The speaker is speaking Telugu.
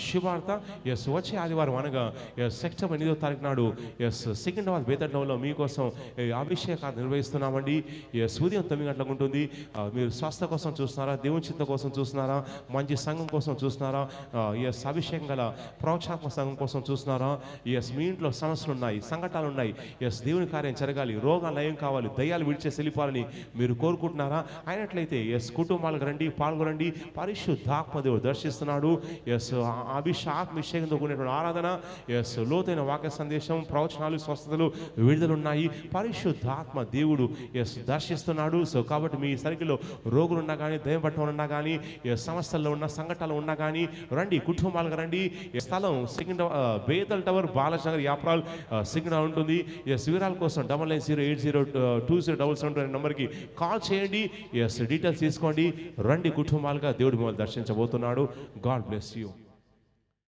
శుభార్త. వచ్చే ఆదివారం అనగా సెప్టెంబర్ 8వ తారీఖు నాడు సికింద్రాబాద్ బేతడ్డంలో మీకోసం అభిషేకాలు నిర్వహిస్తున్నామండి. ఉదయం 9 గంటలకు ఉంటుంది. మీరు స్వస్థ కోసం చూస్తున్నారా, దేవుని చిత్త కోసం చూస్తున్నారా, మంచి సంఘం కోసం చూస్తున్నారా, అభిషేకం గల ప్రోక్షాత్మక సంఘం కోసం చూస్తున్నారా, మీ ఇంట్లో సమస్యలు ఉన్నాయి, సంకటాలు ఉన్నాయి, దేవుని కార్యం జరగాలి, రోగాలు నయం కావాలి, దయ్యాలు విడిచేసి వెళ్ళిపోవాలని మీరు కోరుకుంటున్నారా? అయినట్లయితే కుటుంబాలకు రండి, పాల్గొనండి. పరిశుద్ధాత్మ దేవుడు దర్శిస్తున్నాడు. ఆత్మభిషేకంతో కూడినటువంటి ఆరాధన, లోతైన వాక్య సందేశం, ప్రవచనాలు, స్వస్థతలు, విడుదలున్నాయి. పరిశుద్ధాత్మ దేవుడు దర్శిస్తున్నాడు. కాబట్టి మీ సర్కిల్లో రోగులున్నా కానీ, దయ్యం పట్టణం ఉన్నా కానీ, సమస్యల్లో ఉన్న సంఘటనలు ఉన్నా కానీ రండి, కుటుంబాలకు రండి. స్థలం బేతల్ టవర్, బాలనగర్, యాప్రాల్, సిగ్నల్ ఉంటుంది. వివరాల కోసం 9908020777 నెంబర్కి కాల్ చేయండి. డీటెయిల్స్ తీసుకోండి. రండి కుటుంబాలుగా, దేవుడు మిమ్మల్ని దర్శించబోతున్నాడు. God bless you.